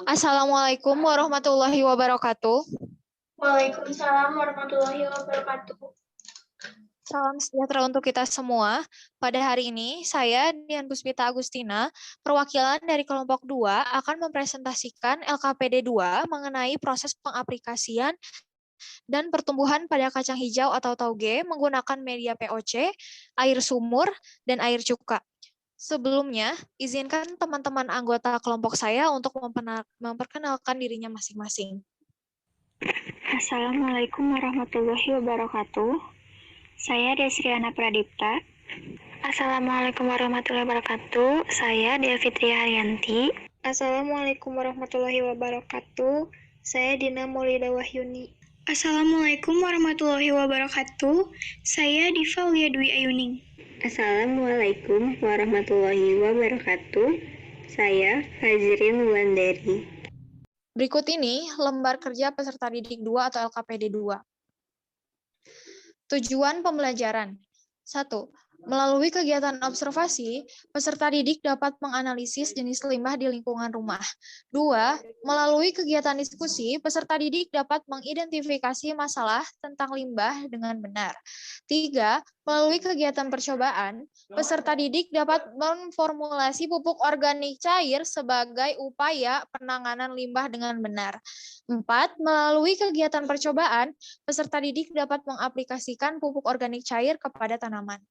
Assalamualaikum warahmatullahi wabarakatuh. Waalaikumsalam warahmatullahi wabarakatuh. Salam sejahtera untuk kita semua. Pada hari ini, saya, Dian Puspita Agustina, perwakilan dari kelompok 2 akan mempresentasikan LKPD 2 mengenai proses pengaplikasian dan pertumbuhan pada kacang hijau atau tauge menggunakan media POC, air sumur, dan air cuka. Sebelumnya, izinkan teman-teman anggota kelompok saya untuk memperkenalkan dirinya masing-masing. Assalamualaikum warahmatullahi wabarakatuh. Saya Desriana Pradipta. Assalamualaikum warahmatullahi wabarakatuh. Saya Dea Fitri Haryanti. Assalamualaikum warahmatullahi wabarakatuh. Saya Dina Maulida Wahyuni. Assalamualaikum warahmatullahi wabarakatuh. Saya Diva Ulia Dwi Ayuning. Assalamualaikum warahmatullahi wabarakatuh. Saya Fazrin Wulandari. Berikut ini lembar kerja peserta didik 2 atau LKPD 2. Tujuan pembelajaran. 1. Melalui kegiatan observasi, peserta didik dapat menganalisis jenis limbah di lingkungan rumah. 2. Melalui kegiatan diskusi, peserta didik dapat mengidentifikasi masalah tentang limbah dengan benar. 3. Melalui kegiatan percobaan, peserta didik dapat memformulasi pupuk organik cair sebagai upaya penanganan limbah dengan benar. 4. Melalui kegiatan percobaan, peserta didik dapat mengaplikasikan pupuk organik cair kepada tanaman.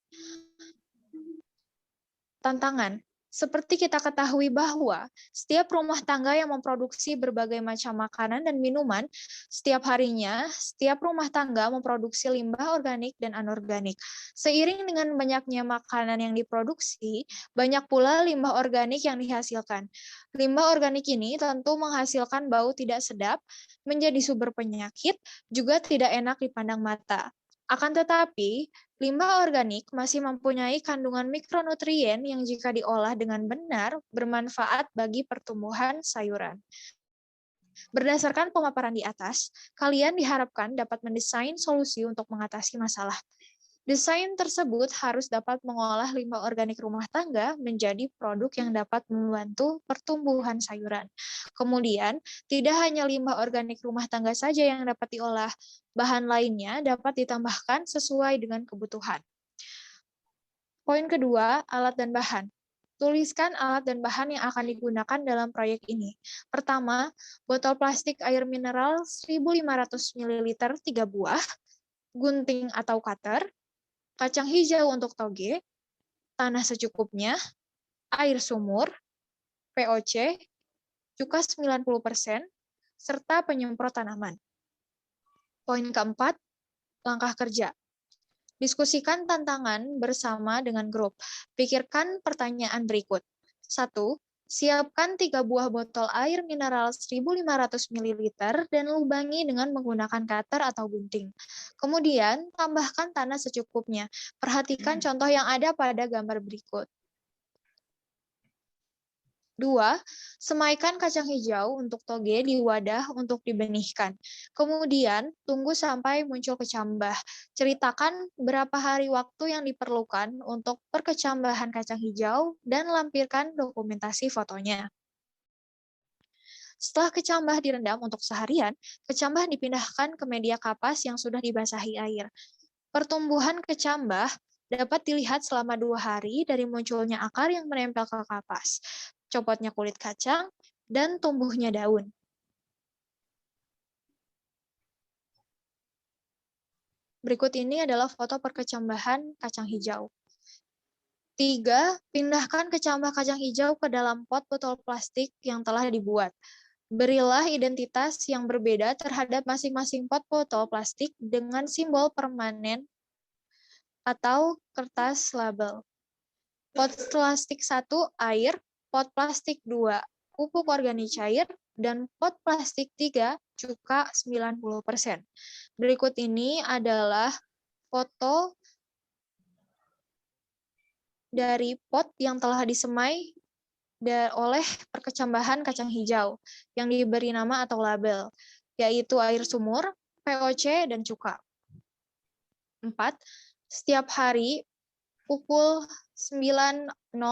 Tantangan. Seperti kita ketahui bahwa setiap rumah tangga yang memproduksi berbagai macam makanan dan minuman, setiap harinya, setiap rumah tangga memproduksi limbah organik dan anorganik. Seiring dengan banyaknya makanan yang diproduksi, banyak pula limbah organik yang dihasilkan. Limbah organik ini tentu menghasilkan bau tidak sedap, menjadi sumber penyakit, juga tidak enak dipandang mata. Akan tetapi, limbah organik masih mempunyai kandungan mikronutrien yang jika diolah dengan benar bermanfaat bagi pertumbuhan sayuran. Berdasarkan pemaparan di atas, kalian diharapkan dapat mendesain solusi untuk mengatasi masalah. Desain tersebut harus dapat mengolah limbah organik rumah tangga menjadi produk yang dapat membantu pertumbuhan sayuran. Kemudian, tidak hanya limbah organik rumah tangga saja yang dapat diolah, bahan lainnya dapat ditambahkan sesuai dengan kebutuhan. Poin kedua, alat dan bahan. Tuliskan alat dan bahan yang akan digunakan dalam proyek ini. Pertama, botol plastik air mineral 1.500 ml 3 buah, gunting atau cutter, kacang hijau untuk toge, tanah secukupnya, air sumur, POC, cuka 90%, serta penyemprot tanaman. Poin keempat, langkah kerja. Diskusikan tantangan bersama dengan grup. Pikirkan pertanyaan berikut. 1. Siapkan 3 buah botol air mineral 1.500 ml dan lubangi dengan menggunakan cutter atau gunting. Kemudian, tambahkan tanah secukupnya. Perhatikan contoh yang ada pada gambar berikut. 2. Semaikan kacang hijau untuk toge di wadah untuk dibenihkan. Kemudian, tunggu sampai muncul kecambah. Ceritakan berapa hari waktu yang diperlukan untuk perkecambahan kacang hijau dan lampirkan dokumentasi fotonya. Setelah kecambah direndam untuk seharian, kecambah dipindahkan ke media kapas yang sudah dibasahi air. Pertumbuhan kecambah dapat dilihat selama 2 hari dari munculnya akar yang menempel ke kapas, copotnya kulit kacang, dan tumbuhnya daun. Berikut ini adalah foto perkecambahan kacang hijau. 3. Pindahkan kecambah kacang hijau ke dalam pot botol plastik yang telah dibuat. Berilah identitas yang berbeda terhadap masing-masing pot botol plastik dengan simbol permanen atau kertas label. Pot plastik 1, air, pot plastik 2, pupuk organik cair, dan pot plastik 3, cuka 90%. Berikut ini adalah foto dari pot yang telah disemai oleh perkecambahan kacang hijau yang diberi nama atau label, yaitu air sumur, POC, dan cuka. 4. Setiap hari pukul 9.00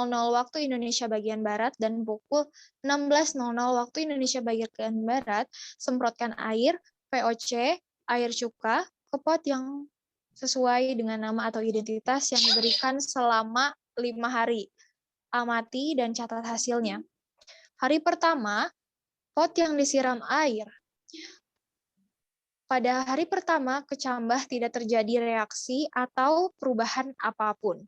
waktu Indonesia bagian Barat dan pukul 16.00 waktu Indonesia bagian Barat, semprotkan air POC, air cuka, ke pot yang sesuai dengan nama atau identitas yang diberikan selama 5 hari. Amati dan catat hasilnya. Hari pertama, pot yang disiram air. Pada hari pertama, kecambah tidak terjadi reaksi atau perubahan apapun.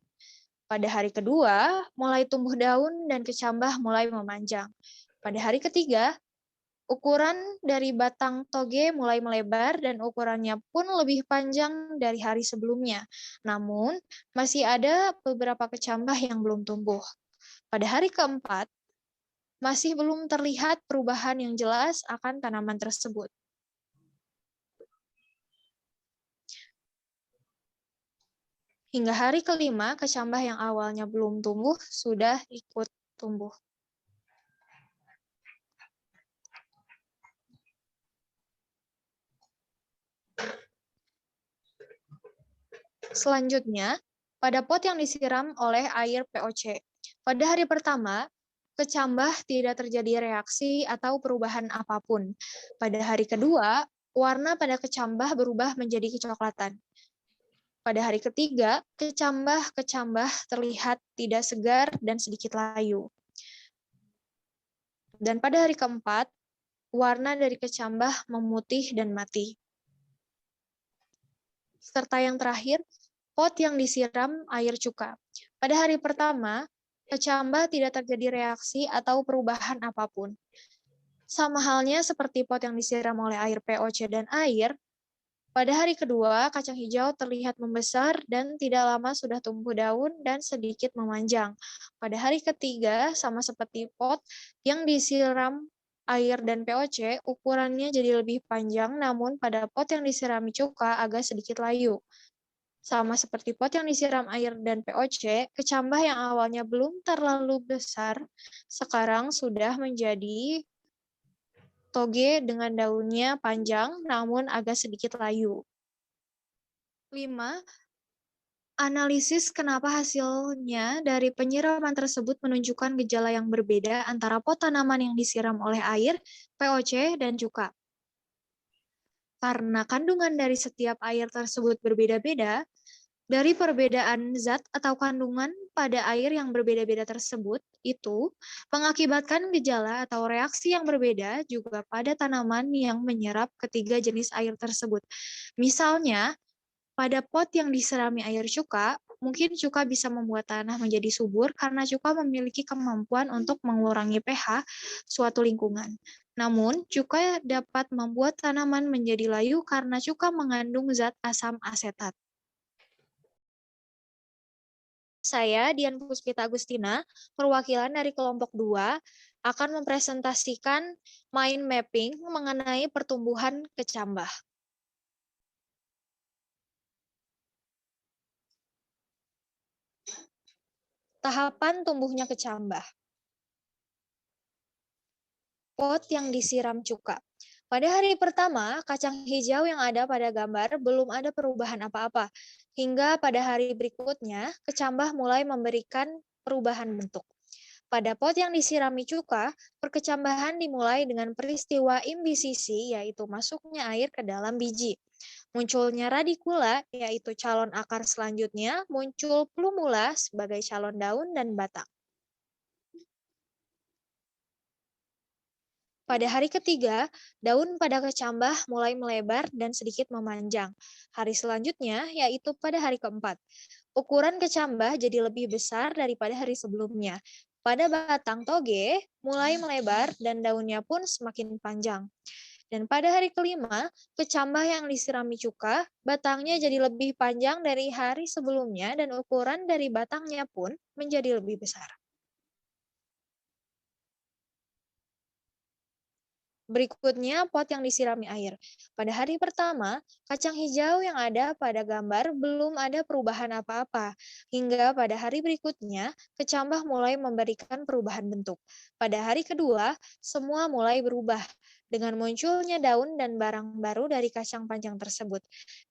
Pada hari kedua, mulai tumbuh daun dan kecambah mulai memanjang. Pada hari ketiga, ukuran dari batang toge mulai melebar dan ukurannya pun lebih panjang dari hari sebelumnya. Namun, masih ada beberapa kecambah yang belum tumbuh. Pada hari keempat, masih belum terlihat perubahan yang jelas akan tanaman tersebut. Hingga hari kelima, kecambah yang awalnya belum tumbuh sudah ikut tumbuh. Selanjutnya, pada pot yang disiram oleh air POC. Pada hari pertama, kecambah tidak terjadi reaksi atau perubahan apapun. Pada hari kedua, warna pada kecambah berubah menjadi kecoklatan. Pada hari ketiga, kecambah terlihat tidak segar dan sedikit layu. Dan pada hari keempat, warna dari kecambah memutih dan mati. Serta yang terakhir, pot yang disiram air cuka. Pada hari pertama, kecambah tidak terjadi reaksi atau perubahan apapun. Sama halnya seperti pot yang disiram oleh air POC dan air, pada hari kedua, kacang hijau terlihat membesar dan tidak lama sudah tumbuh daun dan sedikit memanjang. Pada hari ketiga, sama seperti pot yang disiram air dan POC, ukurannya jadi lebih panjang, namun pada pot yang disirami cuka agak sedikit layu. Sama seperti pot yang disiram air dan POC, kecambah yang awalnya belum terlalu besar, sekarang sudah menjadi toge dengan daunnya panjang namun agak sedikit layu. 5. Analisis kenapa hasilnya dari penyiraman tersebut menunjukkan gejala yang berbeda antara pot tanaman yang disiram oleh air, POC, dan cuka. Karena kandungan dari setiap air tersebut berbeda-beda, dari perbedaan zat atau kandungan pada air yang berbeda-beda tersebut, itu mengakibatkan gejala atau reaksi yang berbeda juga pada tanaman yang menyerap ketiga jenis air tersebut. Misalnya, pada pot yang diserami air cuka, mungkin cuka bisa membuat tanah menjadi subur karena cuka memiliki kemampuan untuk mengurangi pH suatu lingkungan. Namun, cuka dapat membuat tanaman menjadi layu karena cuka mengandung zat asam asetat. Saya, Dian Puspita Agustina, perwakilan dari kelompok 2, akan mempresentasikan mind mapping mengenai pertumbuhan kecambah. Tahapan tumbuhnya kecambah. Pot yang disiram cuka. Pada hari pertama, kacang hijau yang ada pada gambar belum ada perubahan apa-apa. Hingga pada hari berikutnya, kecambah mulai memberikan perubahan bentuk. Pada pot yang disirami cuka, perkecambahan dimulai dengan peristiwa imbisisi, yaitu masuknya air ke dalam biji. Munculnya radikula, yaitu calon akar selanjutnya, muncul plumula sebagai calon daun dan batang. Pada hari ketiga, daun pada kecambah mulai melebar dan sedikit memanjang. Hari selanjutnya, yaitu pada hari keempat, ukuran kecambah jadi lebih besar daripada hari sebelumnya. Pada batang toge, mulai melebar dan daunnya pun semakin panjang. Dan pada hari kelima, kecambah yang disirami cuka, batangnya jadi lebih panjang dari hari sebelumnya dan ukuran dari batangnya pun menjadi lebih besar. Berikutnya, pot yang disirami air. Pada hari pertama, kacang hijau yang ada pada gambar belum ada perubahan apa-apa. Hingga pada hari berikutnya, kecambah mulai memberikan perubahan bentuk. Pada hari kedua, semua mulai berubah. dengan munculnya daun dan barang baru dari kacang panjang tersebut.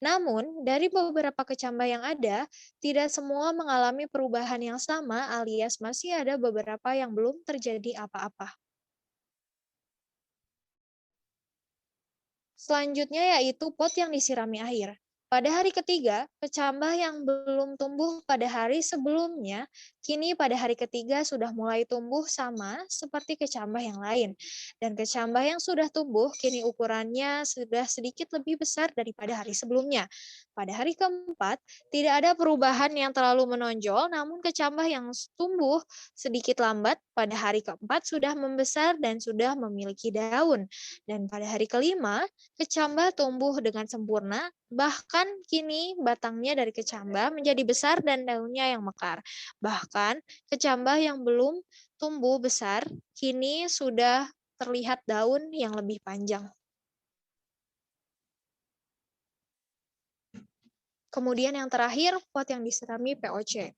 Namun, dari beberapa kecambah yang ada, tidak semua mengalami perubahan yang sama alias masih ada beberapa yang belum terjadi apa-apa. Selanjutnya yaitu pot yang disirami air. Pada hari ketiga, kecambah yang belum tumbuh pada hari sebelumnya, kini pada hari ketiga sudah mulai tumbuh sama seperti kecambah yang lain. Dan kecambah yang sudah tumbuh, kini ukurannya sudah sedikit lebih besar daripada hari sebelumnya. Pada hari keempat, tidak ada perubahan yang terlalu menonjol, namun kecambah yang tumbuh sedikit lambat pada hari keempat sudah membesar dan sudah memiliki daun. Dan pada hari kelima, kecambah tumbuh dengan sempurna, bahkan kini batangnya dari kecambah menjadi besar dan daunnya yang mekar. Bahkan kecambah yang belum tumbuh besar, kini sudah terlihat daun yang lebih panjang. Kemudian yang terakhir, pot yang disirami POC.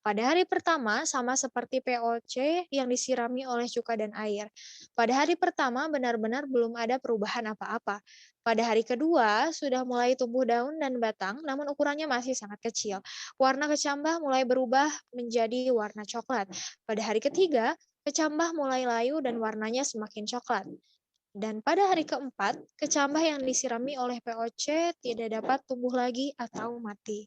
Pada hari pertama, sama seperti POC yang disirami oleh cuka dan air. Pada hari pertama, benar-benar belum ada perubahan apa-apa. Pada hari kedua, sudah mulai tumbuh daun dan batang, namun ukurannya masih sangat kecil. Warna kecambah mulai berubah menjadi warna coklat. Pada hari ketiga, kecambah mulai layu dan warnanya semakin coklat. Dan pada hari keempat, kecambah yang disirami oleh POC tidak dapat tumbuh lagi atau mati.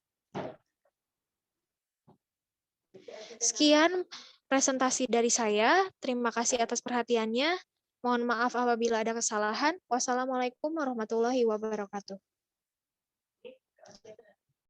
Sekian presentasi dari saya. Terima kasih atas perhatiannya. Mohon maaf apabila ada kesalahan. Wassalamualaikum warahmatullahi wabarakatuh.